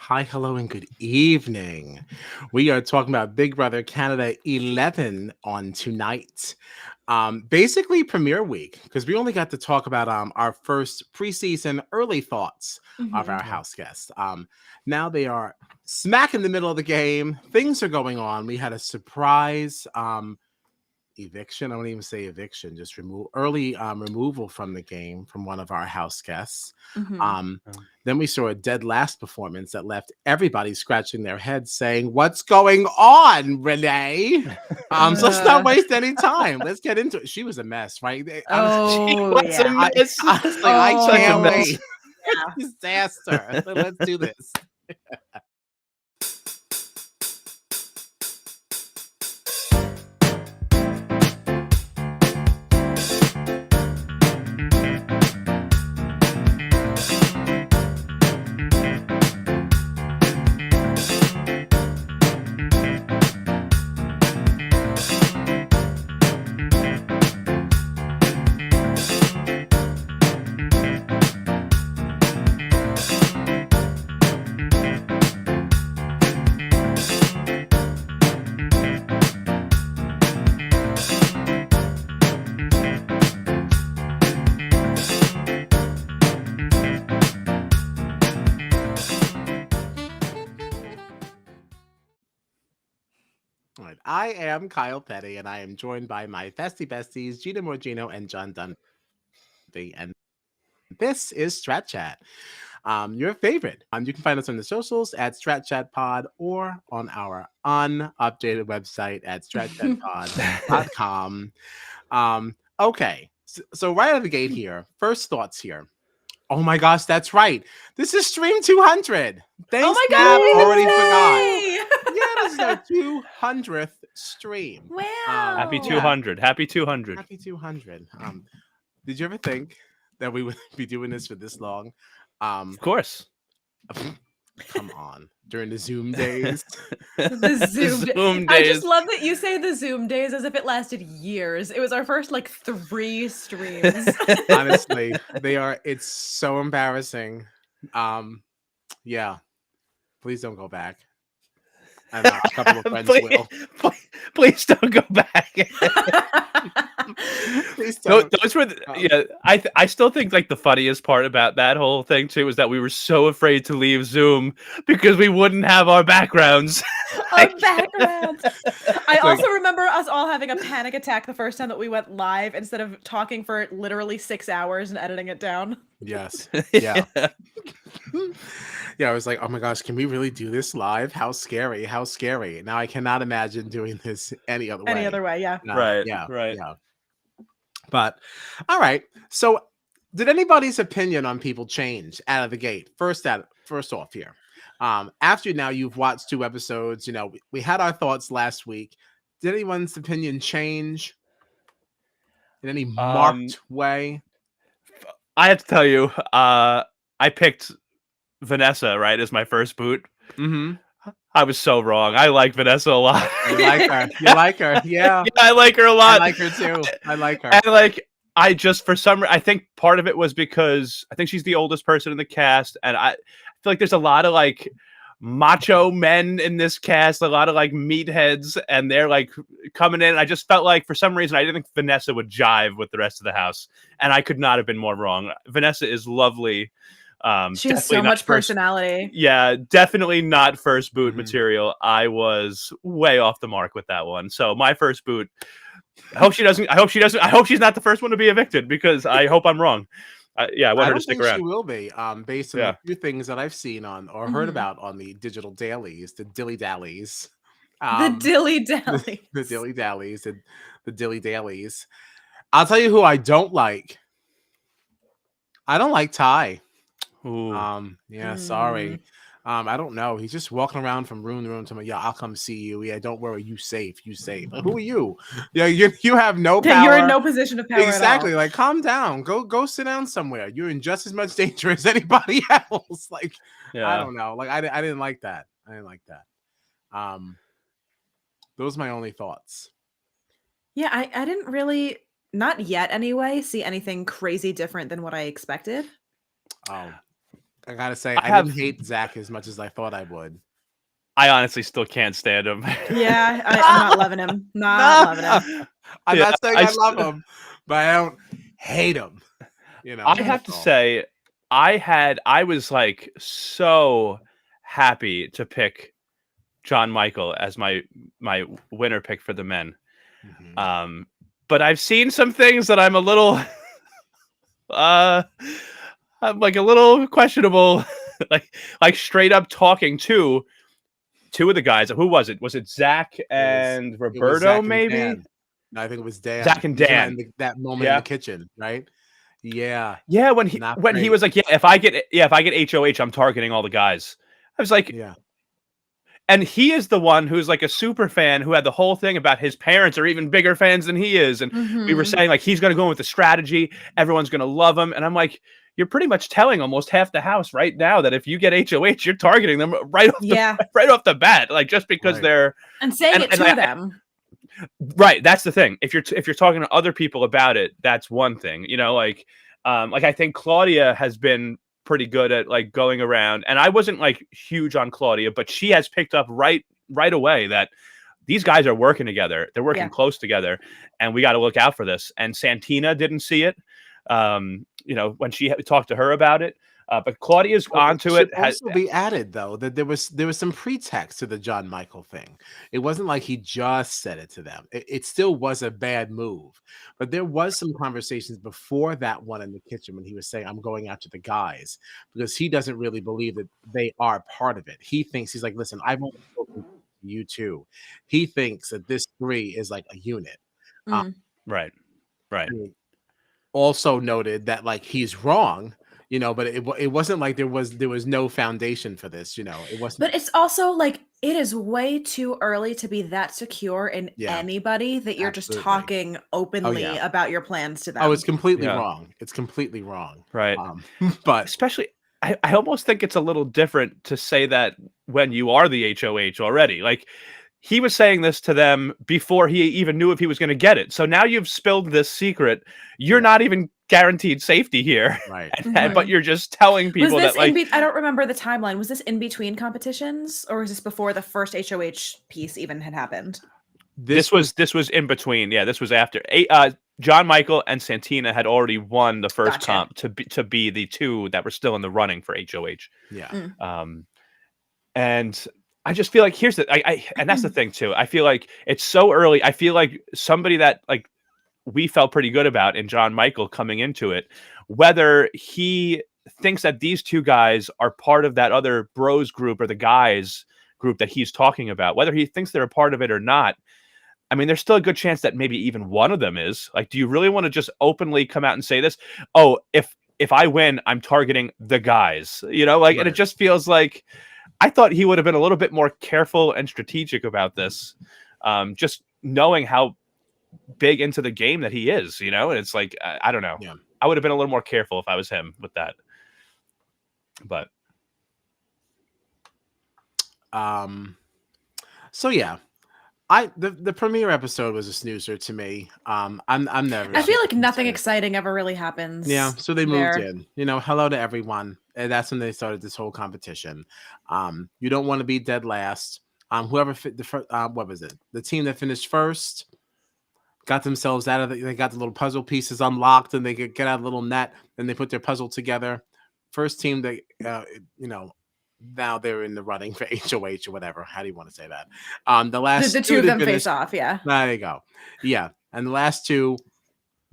Hi, hello, and good evening. We are talking about Big Brother Canada 11 on tonight. Basically premiere week, because we only got to talk about our first preseason early thoughts of our Mhm. house guests. Now they are smack in the middle of the game. Things are going on. We had a surprise eviction. I won't even say eviction, just early removal from the game from one of our house guests. Mhm. Um, Um, then we saw a dead last performance that left everybody scratching their heads saying, "What's going on, Renee?" So let's not waste any time. Let's get into it. She was a mess, right? she Oh, was a yeah. mess. Honestly, I Such a can't mess. wait. Yeah. Disaster. Let's do this. All right. I am Kyle Petty, and I am joined by my festy besties, Gina Morgino and John Dunphy. And this is Strat Chat, your favorite. You can find us on the socials at Strat Chat Pod or on our unupdated website at stratchatpod.com. Okay, so right out of the gate here, first thoughts here. Oh my gosh, that's right. This is stream 200. Oh Thanks, my God, Gab. I Already didn't forgot. even say! Yeah, this is our 200th stream. Happy Wow. Yeah, 200. Happy 200. happy 200. Did you ever think that we would be doing this for this long? Of course. Come on, during the Zoom days. The Zoom Zoom I just days. love that you say the Zoom days as if it lasted years. It was our first like 3 streams. Honestly, they are. It's so embarrassing. Yeah, please don't go back. I know a couple of friends please, will. please don't go back. Please don't. Those were, yeah. I still think like the funniest part about that whole thing too is that we were so afraid to leave Zoom because we wouldn't have our backgrounds. Our backgrounds. I Like- also remember us all having a panic attack the first time that we went live instead of talking for literally 6 hours and editing it down. Yes. Yeah. Yeah, I was like, oh my gosh, can we really do this live? How scary. How scary. Now I cannot imagine doing this any other way. Any other way, yeah. No, Right, Yeah. right. Yeah. But all right. So did anybody's opinion on people change out of the gate? First off here. After now you've watched 2 episodes, we had our thoughts last week. Did anyone's opinion change in any marked way? I have to tell you, I picked Vanessa, right, as my first boot. Mm-hmm. I was so wrong. I like Vanessa a lot. You like her. You like her. Yeah. Yeah, I like her a lot. I like her too. I like her. And like, I just for some, I think part of it was because I think she's the oldest person in the cast, and I feel like there's a lot of like macho men in this cast, a lot of like meatheads, and they're like coming in. I just felt like for some reason I didn't think Vanessa would jive with the rest of the house, and I could not have been more wrong. Vanessa is lovely. She has so much personality. Yeah, definitely not first boot Mhm. material. I was way off the mark with that one. So my first boot. I hope she doesn't. I hope she's not the first one to be evicted because I hope I'm wrong. Yeah, I want I her don't to stick think around. she will be. Based on Yeah. the few things that I've seen on or heard Mhm. about on the Digital Dailies, the Dilly Dallies. The Dilly the Dally. Dilly Dallies and the Dilly Dailies. I'll tell you who I don't like. I don't like Ty. Ooh. Yeah, sorry. I don't know. He's just walking around from room to room to me. Yeah, I'll come see you. Yeah, don't worry. You safe. You safe. Like, who are you? Yeah, you have no power. Yeah, you're in no position of power Exactly. at all. Like, calm down. Go sit down somewhere. You're in just as much danger as anybody else. Like, Yeah. I don't know. Like, I didn't like that. I didn't like that. Those are my only thoughts. Yeah, I didn't really, not yet anyway, see anything crazy different than what I expected. Oh, I gotta say, I I have didn't hate Zach as much as I thought I would. I honestly still can't stand him. Yeah, I'm not loving him. Not No. loving him. I'm Yeah, not saying I I love st- him, but I don't hate him. You know, I have that's to all. say, I was like so happy to pick John Michael as my winner pick for the men. Mhm. But I've seen some things that I'm a little I'm like a little questionable. like straight up talking to two of the guys. Who was it? Was it Zach and It was Roberto? Zach and Maybe Dan. No, I think it was Dan. Zach and You talking about Dan. that moment in the Yeah, kitchen, right? Yeah, yeah. not When he great. was like, if I get HOH, I'm targeting all the guys. I was like, Yeah, and he is the one who's like a super fan who had the whole thing about his parents are even bigger fans than he is. And we were Mhm. saying like he's going to go in with the strategy, everyone's going to love him. And I'm like, you're pretty much telling almost half the house right now that if you get HOH, you're targeting them Yeah, right off the bat, like just because right. they're and saying it and to them. right. That's the thing. If you're talking to other people about it, that's one thing. You know, like I think Claudia has been pretty good at like going around, and I wasn't like huge on Claudia, but she has picked up right away that these guys are working together. They're working Yeah. close together, and we got to look out for this. And Santina didn't see it, when she talked to her about it. But Claudia's Well, it onto should it. also be added though that there was some pretext to the John Michael thing. It wasn't like he just said it to them. It still was a bad move, but there was some conversations before that one in the kitchen when he was saying, "I'm going after the guys," because he doesn't really believe that they are part of it. He's like, "Listen, I've only spoken to you two." He thinks that this three is like a unit. Um, Mm. Right, right. and also noted that like he's wrong, but it wasn't like there was no foundation for this. It wasn't. But it's also like it is way too early to be that secure in Yeah, anybody that you're just absolutely. talking Oh openly yeah. about your plans to Oh, it's them. completely Yeah, wrong. It's completely wrong. right. Um, but Especially, I almost think it's a little different to say that when you are the HOH already. Like he was saying this to them before he even knew if he was going to get it. So now you've spilled this secret. You're yeah, not even guaranteed safety here, right. but Mhm. you're just telling Was people this that like I don't remember the timeline. Was this in between competitions or was this before the first HOH piece even had happened? This was this was in between. Yeah, this was after. John Michael and Santina had already won the first Gotcha. comp to be the two that were still in the running for HOH. yeah. Mm. And I just feel like and that's the thing too. I feel like it's so early. I feel like somebody that like we felt pretty good about in John Michael coming into it, whether he thinks that these two guys are part of that other bros group or the guys group that he's talking about, whether he thinks they're a part of it or not. I mean, there's still a good chance that maybe even one of them is. Like, do you really want to just openly come out and say this? Oh, if I win, I'm targeting the guys, and it Right. just feels like I thought he would have been a little bit more careful and strategic about this, just knowing how big into the game that he is, and it's like, I don't know. Yeah. I would have been a little more careful if I was him with that. But So yeah, the premiere episode was a snoozer to me. I'm never I feel like super nothing concerned. exciting ever really happens. Yeah, so they moved there. in. Hello to everyone, and that's when they started this whole competition. You don't want to be dead last. Whoever fit the first, what was it? The team that finished first got themselves out of they got the little puzzle pieces unlocked, and they could get out of the little net. Then they put their puzzle together. First team that now they're in the running for HOH or whatever. How do you want to say that? The last The two of that them face finished, off, yeah. there you go. Yeah, and the last two,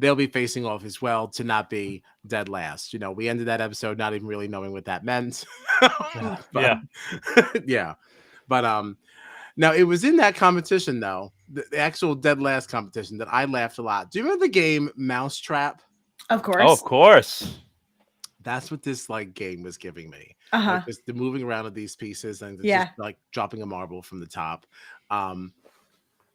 they'll be facing off as well to not be dead last. We ended that episode not even really knowing what that meant. yeah, Yeah. But now it was in that competition though, the actual dead last competition that I laughed a lot. Do you remember the game Mousetrap? Of course. oh, of course, That's what this like game was giving me. Uh-huh. Like just the moving around of these pieces and Yeah. just like dropping a marble from the top.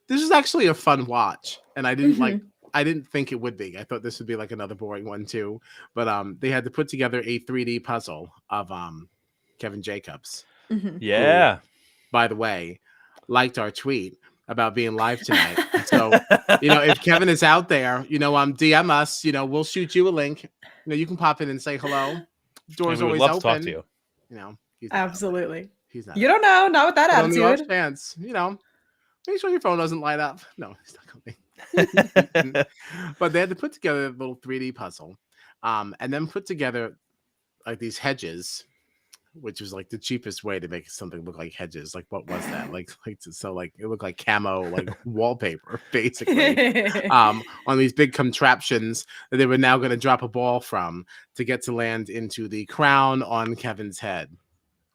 This is actually a fun watch, and I didn't think it would be. I thought this would be like another boring one too. But they had to put together a 3D puzzle of Kevin Jacobs. Mhm. yeah. By the way, liked our tweet about being live tonight. So, if Kevin is out there, DM us, we'll shoot you a link. You can pop in and say hello. door's we would always love open. to talk to you. You know, he's not Absolutely. He's not. You don't know, not with that But on the off attitude. chance, you know, make sure your phone doesn't light up. No, he's not coming. But they had to put together a little 3D puzzle, and then put together like these hedges, which was like the cheapest way to make something look like hedges. Like, what was that? Like so like it looked like camo, like wallpaper, basically. On these big contraptions that they were now going to drop a ball from to get to land into the crown on Kevin's head,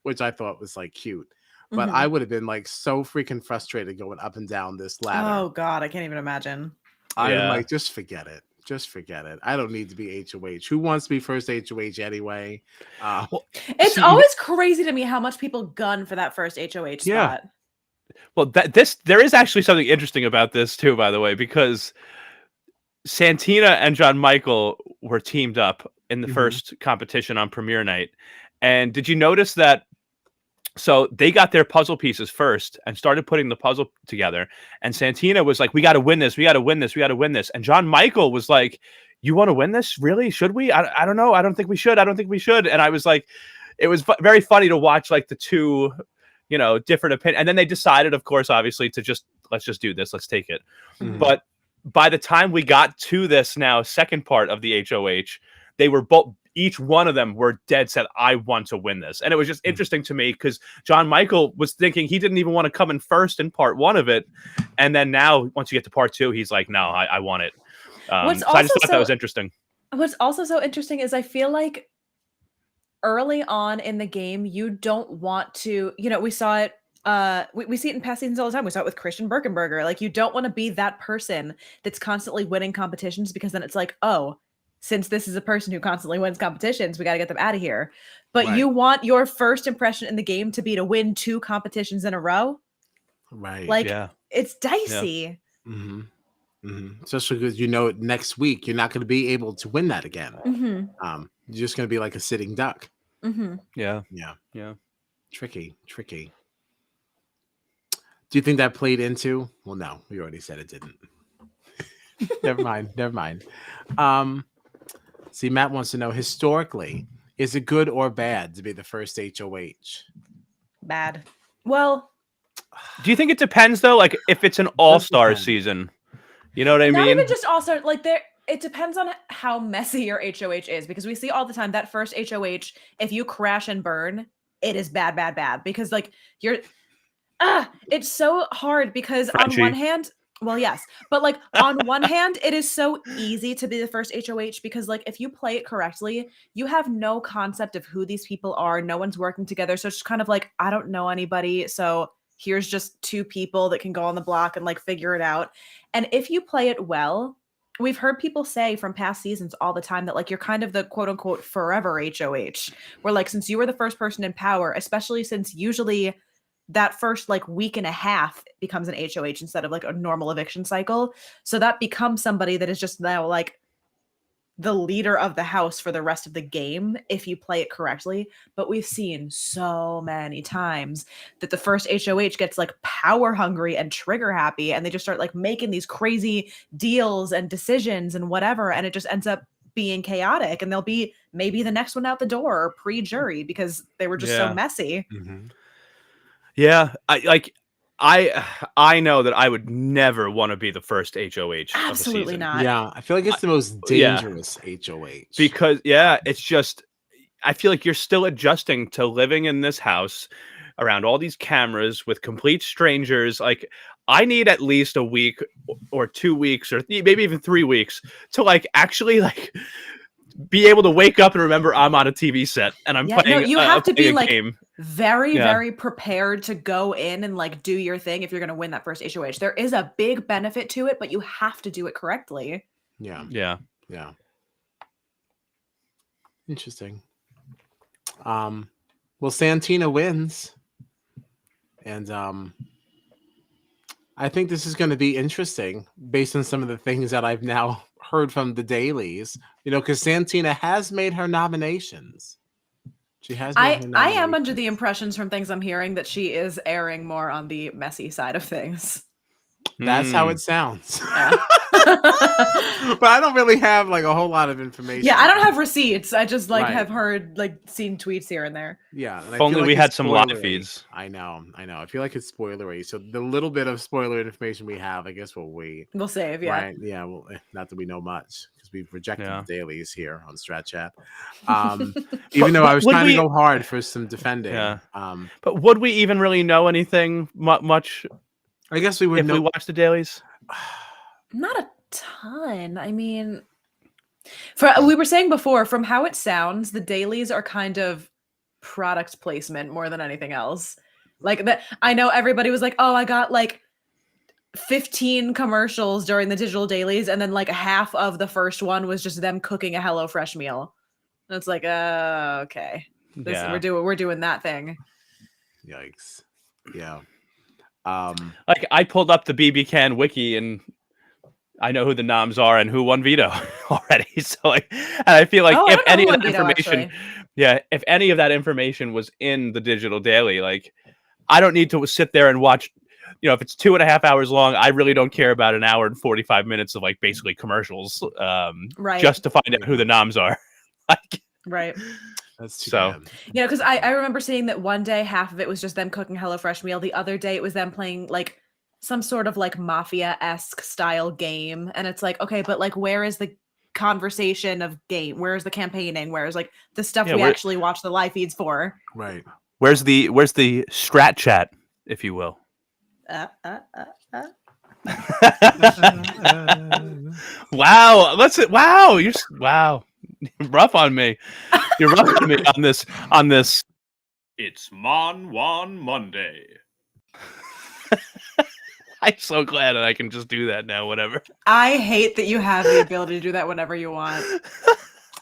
which I thought was like cute. But I would have been like so freaking frustrated going up and down this ladder. Oh God, I can't even imagine. I'm like, just forget it. Just forget it. I don't need to be HOH. Who wants to be first HOH anyway? It's always crazy to me how much people gun for that first HOH spot. Well, there is actually something interesting about this too, by the way, because Santina and John Michael were teamed up in the first competition on premiere night. And did you notice that? So they got their puzzle pieces first and started putting the puzzle together. And Santina was like, we got to win this. We got to win this. We got to win this. And John Michael was like, you want to win this? Really? Should we? I don't know. I don't think we should. I don't think we should. And I was like, it was very funny to watch like the two, you know, different opinions. And then they decided, of course, obviously let's just do this. Let's take it. But by the time we got to this now second part of the HOH, they were each one of them were dead set, I want to win this. And it was just interesting to me because John Michael was thinking he didn't even want to come in first in part one of it. And then now, once you get to part two, he's like, no, I want it. So I just thought that was interesting. What's also so interesting is I feel like early on in the game, you don't want to, you know, we saw it. We see it in past seasons all the time. We saw it with Christian Birkenberger. Like, you don't want to be that person that's constantly winning competitions because then it's like, oh, since this is a person who constantly wins competitions, we got to get them out of here. But you want your first impression in the game to be to win 2 competitions in a row. Right. Like, it's dicey. Yeah. Especially because, you know, next week you're not going to be able to win that again. You're just going to be like a sitting duck. Yeah. Tricky. Do you think that played into? Well, no, we already said it didn't. Never mind. See, Matt wants to know, historically, is it good or bad to be the first HOH? Bad. Well, do you think it depends though? Like, if it's an all-star season, you know what I mean? Not even just all-star. Like, it depends on how messy your HOH is, because we see all the time that first HOH, if you crash and burn, it is bad. Because like it's so hard because on one hand. Well, yes. But like on one hand, it is so easy to be the first HOH because like if you play it correctly, you have no concept of who these people are. No one's working together. So it's just kind of like, I don't know anybody. So here's just 2 people that can go on the block and like figure it out. And if you play it well, we've heard people say from past seasons all the time that like you're kind of the quote unquote forever HOH. Where like, since you were the first person in power, especially since usually that first like week and a half becomes an HOH instead of like a normal eviction cycle. So that becomes somebody that is just now like the leader of the house for the rest of the game if you play it correctly. But we've seen so many times that the first HOH gets like power hungry and trigger happy, and they just start like making these crazy deals and decisions and whatever, and it just ends up being chaotic, and they'll be maybe the next one out the door or pre-jury because they were just so messy. Yeah, I know that I would never want to be the first HOH. Absolutely of the season. not. Yeah, I feel like it's the most dangerous HOH. Because it's just, I feel like you're still adjusting to living in this house around all these cameras with complete strangers. Like, I need at least a week or 2 weeks or maybe even 3 weeks to like actually like be able to wake up and remember I'm on a TV set and I'm playing. No, you have to be like game. very prepared to go in and like do your thing if you're going to win that first HOH. There is a big benefit to it, but you have to do it correctly. Yeah. Interesting. Well, Santina wins, and I think this is going to be interesting based on some of the things that I've now heard from the dailies, you know, because Santina has made her nominations. She has. I am under the impressions from things I'm hearing that she is erring more on the messy side of things. That's how it sounds. Yeah. But I don't really have like a whole lot of information. Yeah, I don't have receipts. I just like Right. have heard like seen tweets here and there. Yeah, and I If feel only like we it's had some live spoilery. feeds. I know. I feel like it's spoilery. So the little bit of spoiler information we have, I guess we'll wait. We'll save, yeah. Right? Yeah. Well, not that we know much because we've rejected Yeah. the dailies here on Strat Chat. Even though I was would trying we- to go hard for some defending. Yeah. But would we even really know anything much I guess we would if know. we watched the dailies? Not a ton. I mean, we were saying before, from how it sounds, the dailies are kind of product placement more than anything else. Like that, I know everybody was like, "Oh, I got like 15 commercials during the digital dailies," and then like half of the first one was just them cooking a HelloFresh meal. And it's like, okay, Yeah. we're doing that thing. Yikes. Yeah. Like I pulled up the BB Can wiki and I know who the noms are and who won veto already. So like, and I feel like if any of that information, if any of that information was in the digital daily, like I don't need to sit there and watch. You know, if it's 2.5 hours long, I really don't care about an hour and 45 minutes of like basically commercials, Right. just to find out who the noms are. Like, Right. That's too So, bad. yeah, because I remember seeing that one day half of it was just them cooking HelloFresh meal. The other day it was them playing like some sort of like mafia-esque style game. And it's like, okay, but like where is the conversation of game? Where is the campaigning? Where is like the stuff we actually watch the live feeds for? Right. Where's the strat chat, if you will? Wow. Wow. Wow. Rough on me. You're rough on me on this. It's Mon Monday. I'm so glad that I can just do that now, whatever. I hate that you have the ability to do that whenever you want.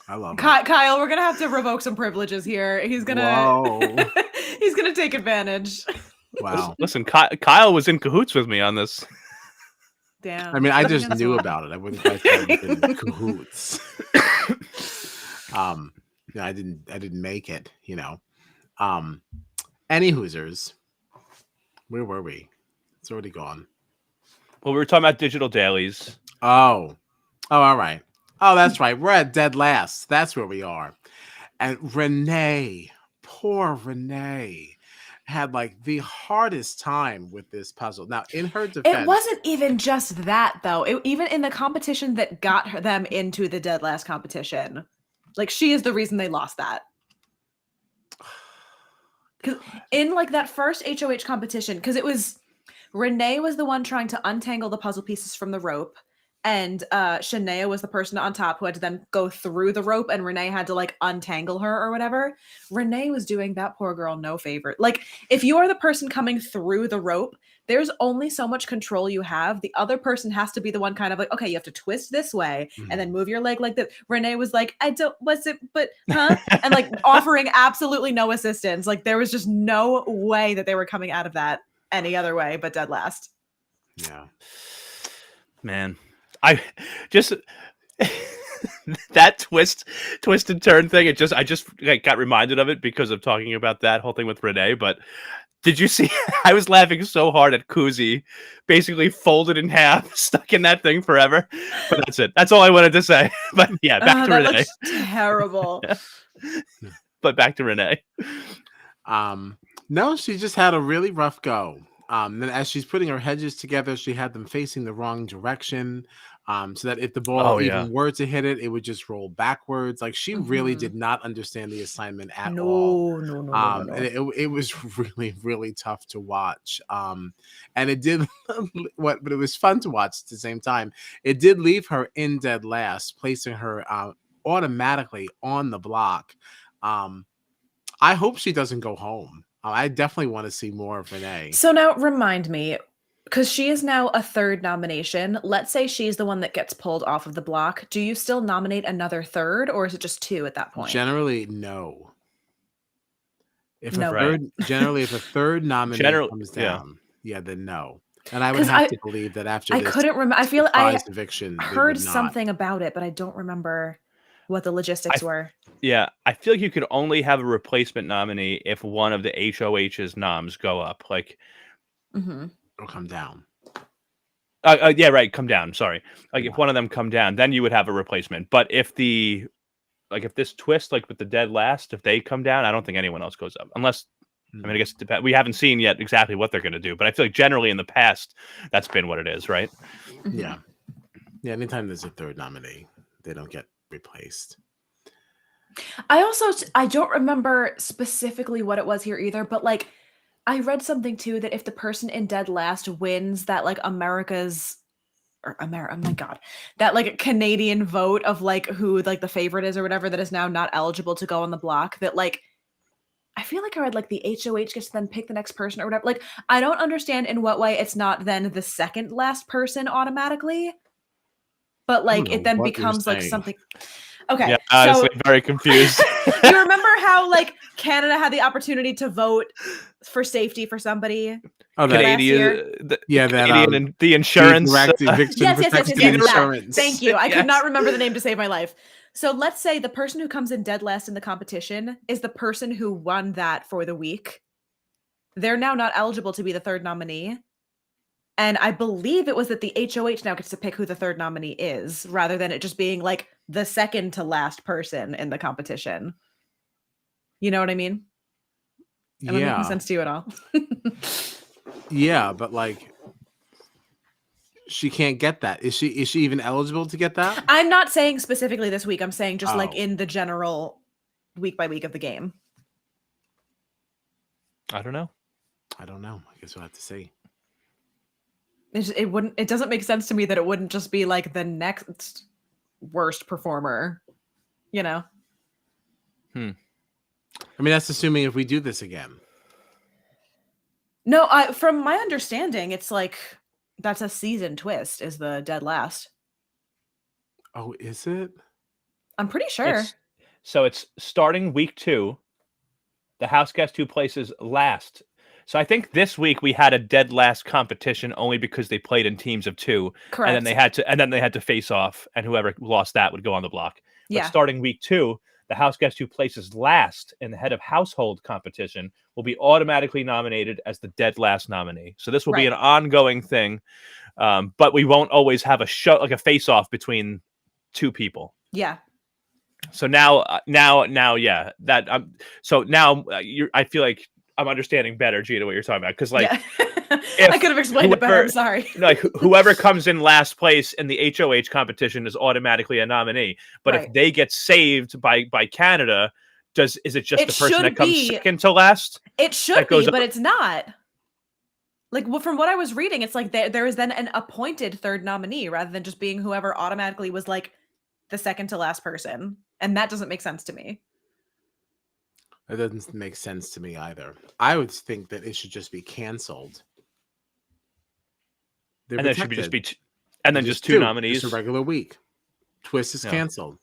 I love it. Kyle, we're gonna have to revoke some privileges here. He's gonna he's gonna take advantage. Wow. Listen, Kyle was in cahoots with me on this. Damn. I mean, I just knew about it. I wouldn't like in cahoots. Yeah, I didn't make it, you know. Any Hoosers. Where were we? It's already gone. Well, we were talking about digital dailies. Oh, all right. Oh, that's right. We're at dead last. That's where we are. And RENEE, poor RENEE, had like the hardest time with this puzzle. Now, in her defense, it wasn't even just that though. Even in the competition that got them into the dead last competition, like she is the reason they lost that. Because in like that first HOH competition, because it was RENEE was the one trying to untangle the puzzle pieces from the rope, and Shania was the person on top who had to then go through the rope, and RENEE had to like untangle her or whatever. RENEE was doing that poor girl no favor. Like if you are the person coming through the rope, there's only so much control you have. The other person has to be the one kind of like, okay, you have to twist this way and then move your leg like that. RENEE was like, and like offering absolutely no assistance. Like there was just no way that they were coming out of that any other way but dead last. yeah, Man, I just that twist and turn thing. I just like, got reminded of it because of talking about that whole thing with RENEE. But did you see? I was laughing so hard at Kuzi, basically folded in half, stuck in that thing forever. But that's it. That's all I wanted to say. But yeah, back to that RENEE. looks terrible. But back to RENEE. no, she just had a really rough go. Then as she's putting her hedges together, she had them facing the wrong direction. So that if the ball even were to hit it, it would just roll backwards. Like she really did not understand the assignment at all. No. And it was really, really tough to watch. And it did but it was fun to watch at the same time. It did leave her in dead last, placing her automatically on the block. I hope she doesn't go home. I definitely want to see more of RENEE. So now remind me, because she is now a third nomination. Let's say she's the one that gets pulled off of the block. Do you still nominate another third, or is it just two at that point? Generally, no. If No. if a third nominee comes down, then no. And I would have to believe that after I this couldn't remember. I feel I eviction, heard something about it, but I don't remember what the logistics were. Yeah, I feel like you could only have a replacement nominee if one of the HOH's noms go up. Like, it'll come down. Yeah, right. Come down. Sorry. Like if one of them come down, then you would have a replacement. But if if this twist, like with the dead last, if they come down, I don't think anyone else goes up. Unless, I mean, I guess it depends. We haven't seen yet exactly what they're going to do, but I feel like generally in the past, that's been what it is, right? Yeah. Yeah. Anytime there's a third nominee, they don't get replaced. I don't remember specifically what it was here either, but like I read something too that if the person in dead last wins that like oh my god, that like Canadian vote of like who like the favorite is or whatever that is now not eligible to go on the block, that like I feel like I read like the HOH gets to then pick the next person or whatever. Like I don't understand in what way it's not then the second last person automatically, but like it then becomes like something. Okay, yeah, honestly, very confused. You remember how like Canada had the opportunity to vote for safety for somebody? Oh, that Canadian, Canadian and the insurance. Eviction Yes. insurance. Thank you. I could not remember the name to save my life. So let's say the person who comes in dead last in the competition is the person who won that for the week. They're now not eligible to be the third nominee. And I believe it was that the HOH now gets to pick who the third nominee is, rather than it just being like the second to last person in the competition. You know what I mean? Am I making sense to you at all? Yeah, but like she can't get that. Is she even eligible to get that? I'm not saying specifically this week. I'm saying just like in the general week by week of the game. I don't know. I guess we'll have to see. It doesn't make sense to me that it wouldn't just be like the next worst performer, you know? I mean, that's assuming if we do this again. No, from my understanding, it's like that's a season twist is the dead last. Oh, is it? I'm pretty sure. It's starting week 2. The house guest who places last. So I think this week we had a dead last competition only because they played in teams of 2. Correct. And then they had to face off, and whoever lost that would go on the block. But starting week 2, the house guest who places last in the head of household competition will be automatically nominated as the dead last nominee. So this will be an ongoing thing, but we won't always have a show like a face off between 2 people. Yeah. So now, yeah. So now I feel like I'm understanding better, Gina, what you're talking about, because like I could have explained it better. I'm sorry. Like whoever comes in last place in the HOH competition is automatically a nominee. But if they get saved by Canada, is it just the person that comes second to last? It should be, but it's not. Like from what I was reading, it's like there is then an appointed third nominee rather than just being whoever automatically was like the second to last person, and that doesn't make sense to me. It doesn't make sense to me either. I would think that it should just be canceled. And there should just be, and then just 2 nominees. It's a regular week. Twist is canceled.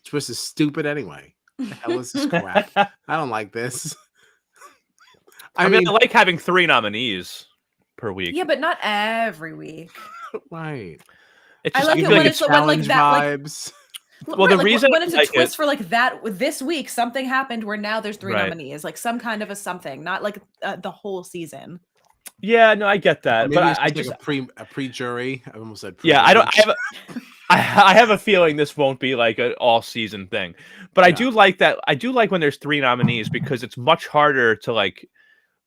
Twist is stupid anyway. The hell is this crap? I don't like this. I mean, I like having 3 nominees per week. Yeah, but not every week. Right. It's just, I like it when it's like that vibes. Well, the reason when it's a twist for like that this week, something happened where now there's 3 nominees, like some kind of a something, not like the whole season. Yeah, no, I get that, maybe but I just like a pre-jury. I almost said. Yeah, I have a feeling this won't be like an all season thing, but I do like that. I do like when there's 3 nominees because it's much harder to like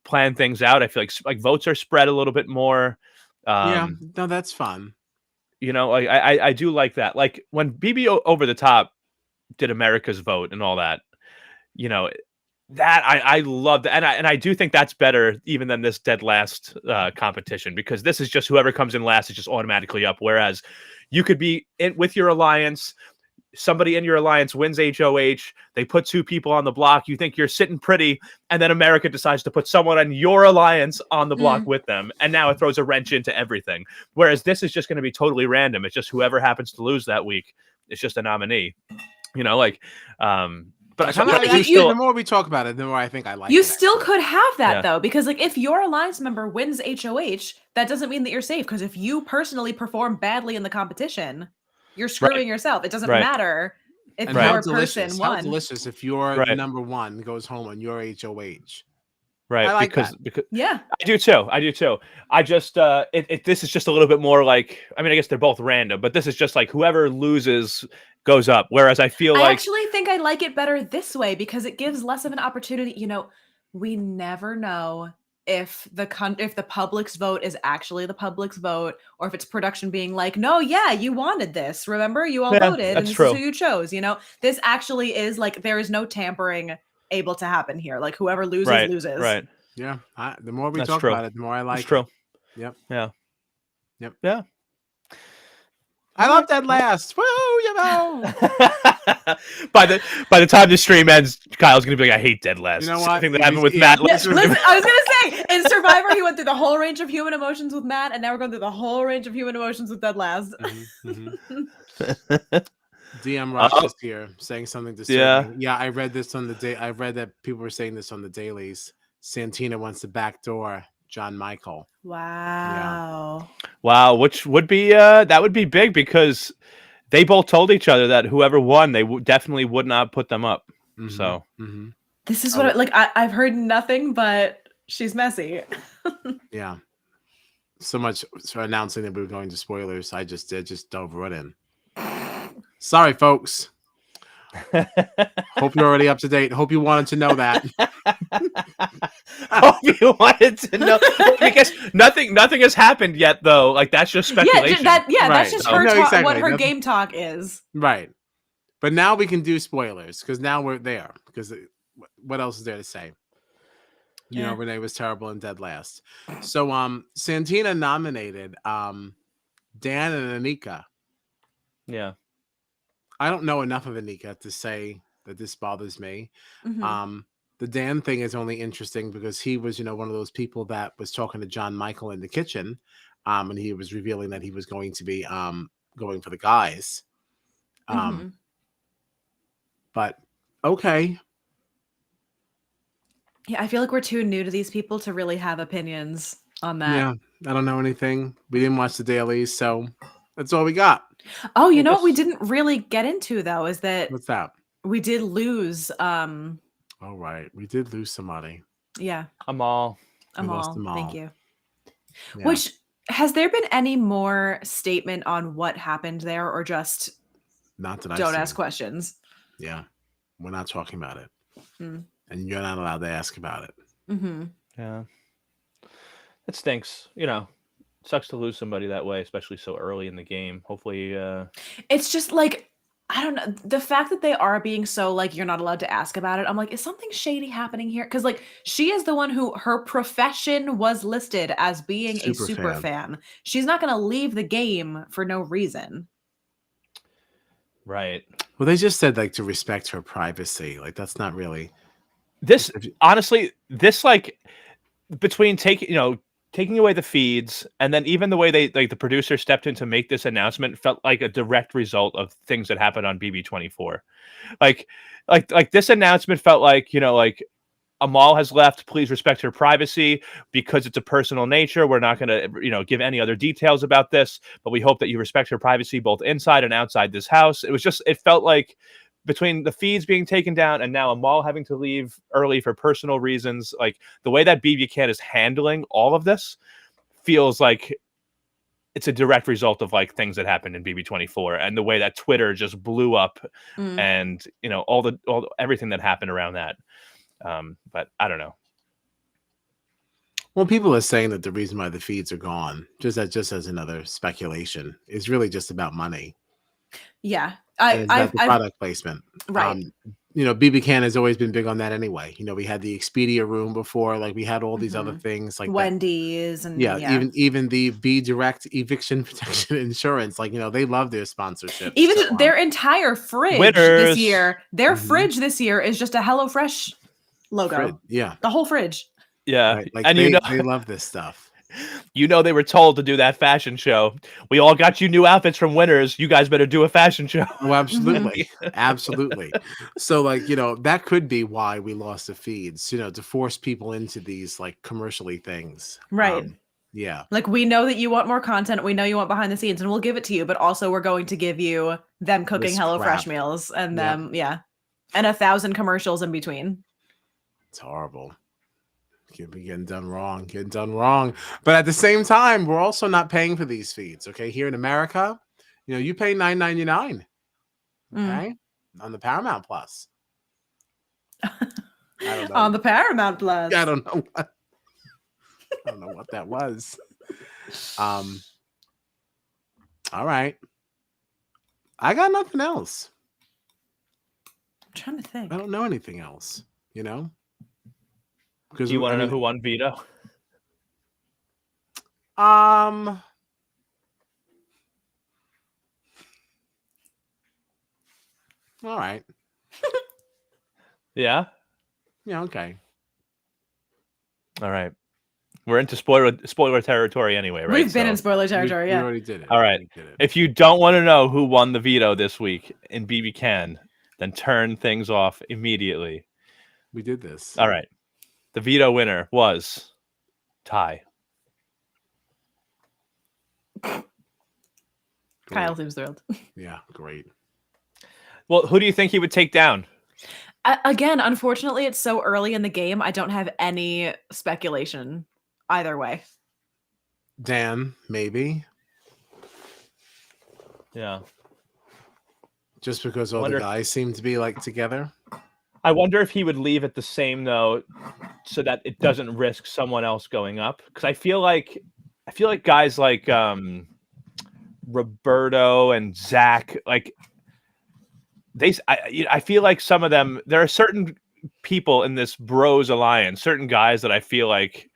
plan things out. I feel like votes are spread a little bit more. Yeah, no, that's fun. You know, like I do like that. Like when BB Over the Top did America's Vote and all that, you know, that I love that, and I do think that's better even than this dead last competition, because this is just whoever comes in last is just automatically up. Whereas you could be with your alliance, somebody in your alliance wins HOH, they put 2 people on the block, you think you're sitting pretty, and then America decides to put someone in your alliance on the block with them, and now it throws a wrench into everything. Whereas this is just going to be totally random. It's just whoever happens to lose that week, it's just a nominee. You know, like, but the more we talk about it, the more I think I like it. You still could have that though, because like if your alliance member wins HOH, that doesn't mean that you're safe. Because if you personally perform badly in the competition, you're screwing yourself. It doesn't matter if your person won. How delicious if your number 1 goes home on your HOH. Right. I like because Yeah. I do too. I just this is just a little bit more like, I mean, I guess they're both random, but this is just like whoever loses goes up. Whereas I feel I like actually think I like it better this way because it gives less of an opportunity. You know, we never know if if the public's vote is actually the public's vote, or if it's production being like, no, yeah, you wanted this. Remember, you all Yeah, voted, and that's this true. is who you chose. You know, this actually is like there is no tampering able to happen here. Like whoever loses right, loses. right. Yeah. The more we That's talk true. about it, the more I like That's true. it. Yep. Yeah. Yep. Yeah. I love Dead Last. Woo, you know. by the time the stream ends, Kyle's gonna be like, I hate Dead Last. You know Same what? thing that He happened was- with yeah, Matt. listen, Listen, I was gonna say in Survivor he went through the whole range of human emotions with Matt, and now we're going through the whole range of human emotions with Dead Last. DM Rush is here saying something disturbing. Yeah. Yeah, I read this on the day. I read that people were saying this on the dailies. Santina wants to backdoor John Michael. Wow. Wow, which would be that would be big because they both told each other that whoever won, they definitely would not put them up. Mhm, So mhm. This is what I've heard nothing but she's messy. Yeah. So much for announcing that we were going to spoilers. I just dove right in. Sorry, folks. Hope you're already up to date. Hope you wanted to know that. hope you wanted to know because nothing has happened yet though. Like that's just speculation. That's Right. just So- her No, talk, exactly. what her Nothing- game talk is. Right. But now we can do spoilers because now we're there. Because what else is there to say? You know, Yeah. Renee was terrible in Dead Last. So Santina nominated Dan and Anika. Yeah. I don't know enough of Anika to say that this bothers me. Mhm. The Dan thing is only interesting because he was, one of those people that was talking to John Michael in the kitchen, and he was revealing that he was going to be going for the guys. Mhm. But okay. Yeah, I feel like we're too new to these people to really have opinions on that. Yeah, I don't know anything. We didn't watch the dailies, so that's all we got. Oh, you know what we guess- didn't really get into though is that What's that? we did lose All right, we did lose somebody. yeah, Amal. We lost Amal. Thank Amal. you. Yeah. Which has there been any more statement on what happened there or just Not that I don't ask questions? Yeah, we're not talking about it, Hmm. and you're not allowed to ask about it. Mm-hmm. Yeah. It stinks. Sucks to lose somebody that way, especially so early in the game. Hopefully It's just like I don't know the fact that they are being so like you're not allowed to ask about it. I'm like, is something shady happening here? Because like she is the one who her profession was listed as being a super fan. She's not going to leave the game for no reason. right. Well, they just said like to respect her privacy. Like that's not really. This If you- honestly, this like between taking away the feeds and then even the way they like the producer stepped in to make this announcement felt like a direct result of things that happened on BB24. Like this announcement felt like, like Amal has left. Please respect her privacy because it's a personal nature. We're not going to, give any other details about this, but we hope that you respect her privacy both inside and outside this house. It felt like between the feeds being taken down and now Amal having to leave early for personal reasons, like the way that BB is handling all of this feels like it's a direct result of like things that happened in BB24 and the way that Twitter just blew up and, everything that happened around that. But I don't know. Well, people are saying that the reason why the feeds are gone, just as another speculation, is really just about money. Yeah. And it's about I've the product placement. right. BB Can has always been big on that anyway. We had the Expedia room before, like we had all these other things like that. Wendy's and even the B Direct eviction protection insurance, like they love their sponsorship. even So, their entire fridge Winners. this year, their Mhm. fridge this year is just a HelloFresh logo. yeah, The whole fridge. Yeah. right, like And they love this stuff. they were told to do that fashion show. We all got you new outfits from Winners. You guys better do a fashion show. Oh, absolutely. Absolutely. So that could be why we lost the feeds, to force people into these like commercially things. Right. Yeah. Like we know that you want more content. We know you want behind the scenes and we'll give it to you, but also we're going to give you them cooking This HelloFresh crap. meals and Yep. and 1,000 commercials in between. It's horrible. Getting done wrong. But at the same time, we're also not paying for these feeds. Okay, here in America, you pay $9.99. Okay, on the Paramount Plus. I don't know. On the Paramount Plus. I don't know what that was. All right. I got nothing else. I'm trying to think. I don't know anything else. Because Do you want to know who won veto? All right. Yeah. Yeah. Okay. All right. We're into spoiler territory anyway, right? We've been in spoiler territory. We Yeah. already did it. All right. We did it. If you don't want to know who won the veto this week in BB Can, then turn things off immediately. We did this. All right. The veto winner was Ty. Kyle seems thrilled. Yeah, great. Well, who do you think he would take down? Again, unfortunately, it's so early in the game. I don't have any speculation either way. Dan, maybe. Yeah. Just because all the guys seem to be like together. I wonder if he would leave it the same though, so that it doesn't risk someone else going up. Because I feel like guys like Roberto and Zach, like I feel like some of them. There are certain people in this Bros Alliance, certain guys that I feel like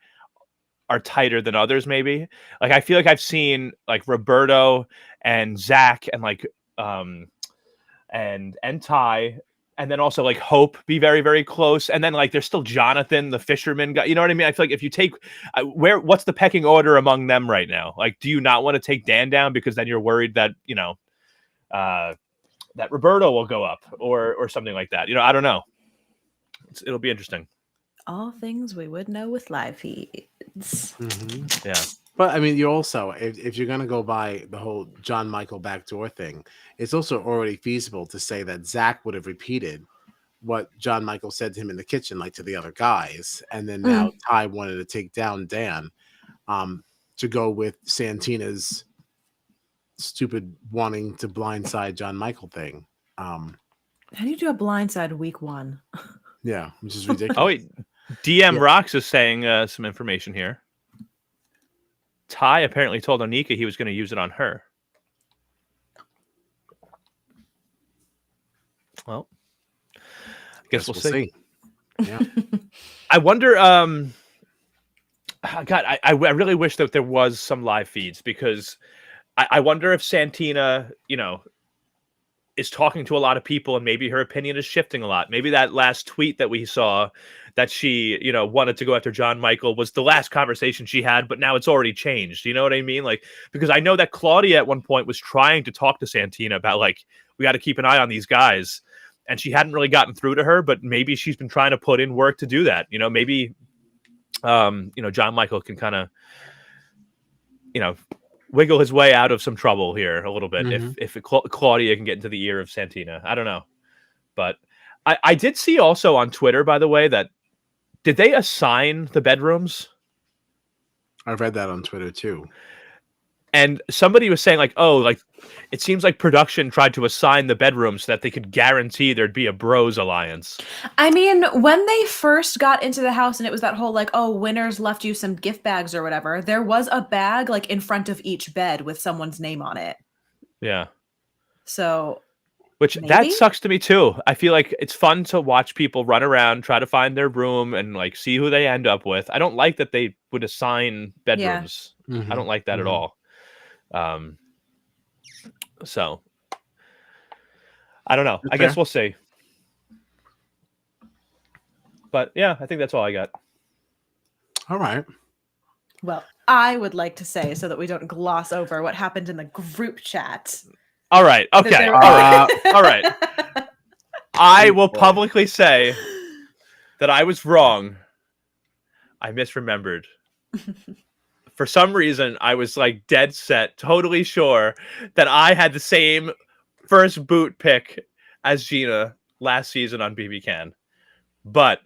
are tighter than others. Maybe like I feel like I've seen like Roberto and Zach and like and Ty. And then also like Hope be very, very close. And then like there's still Jonathan, the fisherman guy. You know what I mean? I feel like if you take what's the pecking order among them right now? Like, do you not want to take Dan down because then you're worried that, that Roberto will go up or something like that? I don't know. It'll be interesting. All things we would know with live feeds. Mm-hmm. Yeah. But I mean, you also, if you're going to go by the whole John Michael backdoor thing, it's also already feasible to say that Zach would have repeated what John Michael said to him in the kitchen, like to the other guys. And then now Ty wanted to take down Dan to go with Santina's stupid wanting to blindside John Michael thing. How do you do a blindside week 1? Yeah, which is ridiculous. Oh, wait. DM Rocks is saying some information here. Ty apparently told Onika he was going to use it on her. Well, I guess we'll see. Yeah. I wonder. God, I really wish that there was some live feeds because I wonder if Santina, is talking to a lot of people and maybe her opinion is shifting a lot. Maybe that last tweet that we saw that she, wanted to go after John Michael was the last conversation she had, but now it's already changed. You know what I mean? Like, because I know that Claudia at one point was trying to talk to Santina about like, we got to keep an eye on these guys. And she hadn't really gotten through to her, but maybe she's been trying to put in work to do that. Maybe, John Michael can kind of, wiggle his way out of some trouble here a little bit. If Claudia can get into the ear of Santina. I don't know. But I did see also on Twitter, by the way, that did they assign the bedrooms? I read that on Twitter too. And somebody was saying like, oh, like it seems like production tried to assign the bedrooms so that they could guarantee there'd be a Bros Alliance. I mean, when they first got into the house and it was that whole like, oh, winners left you some gift bags or whatever, there was a bag like in front of each bed with someone's name on it. Yeah. So which that sucks to me too. I feel like it's fun to watch people run around, try to find their room and like see who they end up with. I don't like that they would assign bedrooms. Yeah. I don't like that at all. So I don't know. Okay. I guess we'll see. But yeah, I think that's all I got. All right. Well, I would like to say, so that we don't gloss over what happened in the group chat. All right. Okay. All right. I will publicly say that I was wrong. I misremembered. For some reason, I was like dead set, totally sure that I had the same first boot pick as Gina last season on BB Can. But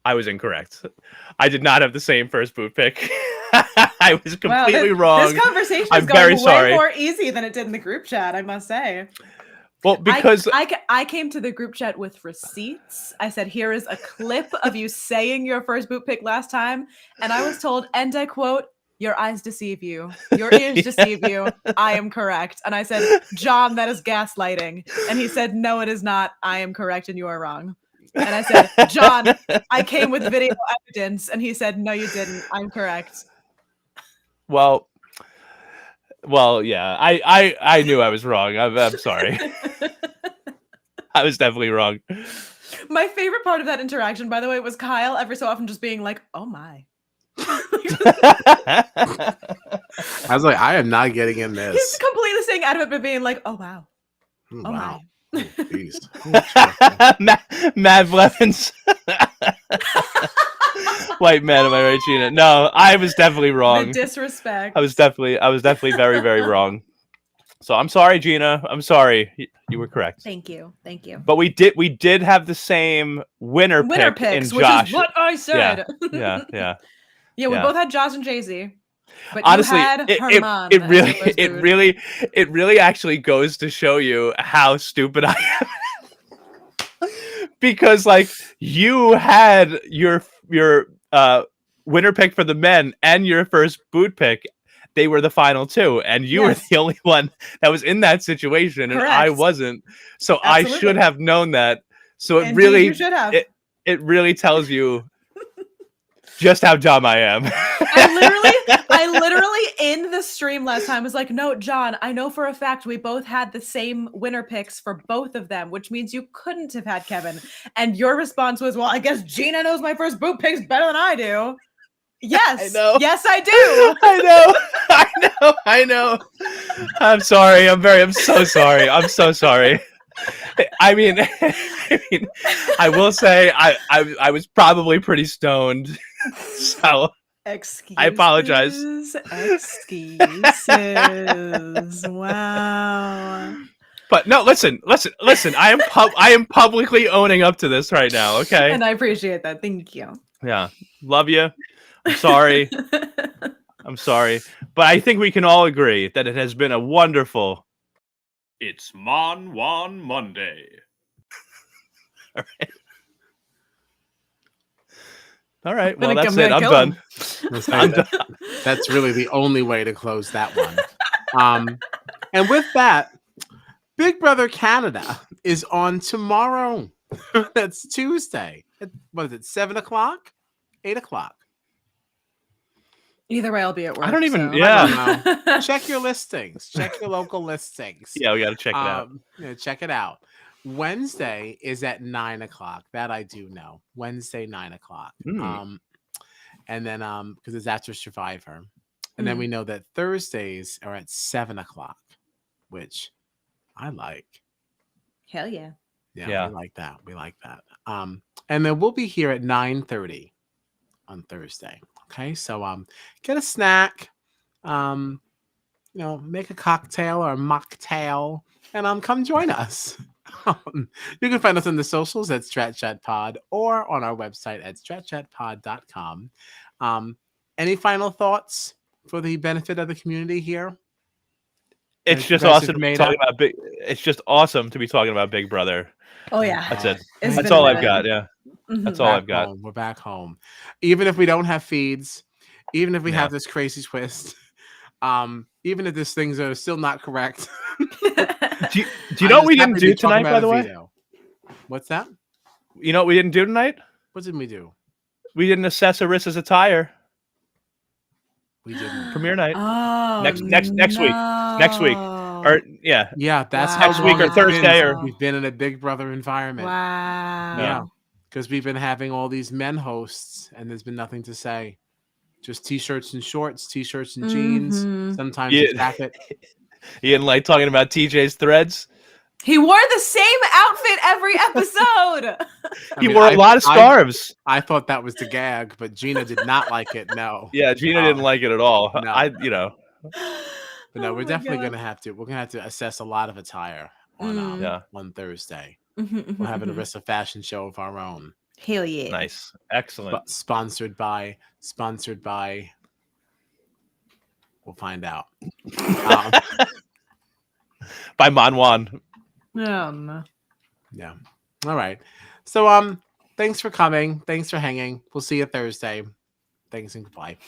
I was incorrect. I did not have the same first boot pick. I was completely wrong. This conversation I'm is going very way sorry. more easy than it did in the group chat, I must say. Well, because I came to the group chat with receipts. I said, here is a clip of you saying your first boot pick last time. And I was told, and I quote, your eyes deceive you. Your ears deceive you. I am correct. And I said, John, that is gaslighting. And he said, no, it is not. I am correct and you are wrong. And I said, John, I came with video evidence. And he said, no, you didn't. I'm correct. well, yeah. I knew I was wrong. I'm sorry. I was definitely wrong. My favorite part of that interaction, by the way, was Kyle every so often just being like, oh my. I was like, I am not getting in He's this. completely staying out of it, but being like, oh wow. Oh, Oh wow. my. Oh, geez. Oh, Matt Blevins. White man, am I right, Gina? No, I was definitely wrong. The disrespect. I was definitely very, very wrong. So I'm sorry, Gina. I'm sorry. You were correct. Thank you. Thank you. But we did have the same winner pick picks, in which Josh. is what I said. Yeah. Yeah, we Yeah. both had Josh and Jay-Z. But Honestly, you had Herman it really actually goes to show you how stupid I am. Because like you had your winner pick for the men and your first boot pick, they were the final two, and you were the only one that was in that situation, and I wasn't. So Absolutely. I should have known that. So it Indeed, really you should have. It really tells you just how dumb I am. I literally in the stream last time was like, no, John, I know for a fact we both had the same winner picks for both of them, which means you couldn't have had Kevin. And your response was, well, I guess Gina knows my first boot picks better than I do. Yes. I know. Yes, I do. I know. I'm sorry. I'm so sorry. I'm so sorry. I mean, I will say I was probably pretty stoned. So Excuses. I apologize. Excuses. Wow. But no, listen. I am publicly owning up to this right now. Okay. And I appreciate that. Thank you. Yeah. Love you. I'm sorry. I'm sorry. But I think we can all agree that it has been a wonderful. It's Mon Wan Monday. All right. Well, I'm that's gonna it. I'm kill done. I'm done. That's really the only way to close that one. And with that, Big Brother Canada is on tomorrow. That's Tuesday. What is it? 7 o'clock? 8 o'clock? Either way, I'll be at work. I don't even. so- Yeah. I don't know. Check your listings. Check your local listings. Yeah. We got to check it out. Check it out. Wednesday is at 9 o'clock. That I do know. Wednesday, 9 o'clock. And then because it's after Survivor. And then we know that Thursdays are at 7 o'clock, which I like. Hell yeah. Yeah, we like that. We like that. And then we'll be here at 9:30 on Thursday. Okay, so get a snack, make a cocktail or a mocktail, and come join us. You can find us on the socials at Strat Chat Pod or on our website at stratchatpod.com. Any final thoughts for the benefit of the community here? It's just awesome to be talking about big. It's just awesome to be talking about Big Brother. Oh yeah. That's it. It's That's been all a I've minute. got. Yeah. That's all I've got. We're back home. Even if we don't have feeds, even if we have this crazy twist, even if there's things that are still not correct. Do you know what we didn't do tonight, by the way? What's that? You know what we didn't do tonight? What did we do? We didn't assess Arisa's attire. We didn't. Premiere night. Oh, Next week. Next week. Or Yeah, that's Wow. how Next week long or it's been Thursday since or- we've been in a Big Brother environment. Wow. Yeah, because we've been having all these men hosts, and there's been nothing to say. Just t-shirts and shorts, t-shirts and jeans. Mhm. Sometimes Yeah. a jacket. You didn't like talking about TJ's threads? He wore the same outfit every episode. He wore a lot of scarves. I thought that was the gag, but Gina did not like it. No. Yeah, Gina didn't like it at all. No. But no, Oh we're my definitely God. we're gonna have to assess a lot of attire on Yeah. on Thursday. Mhm, We'll have an mhm. Arisa fashion show of our own. Hell yeah. Nice. Excellent. Sponsored by. We'll find out. By Manwan. No. Yeah. All right. So thanks for coming. Thanks for hanging. We'll see you Thursday. Thanks and goodbye.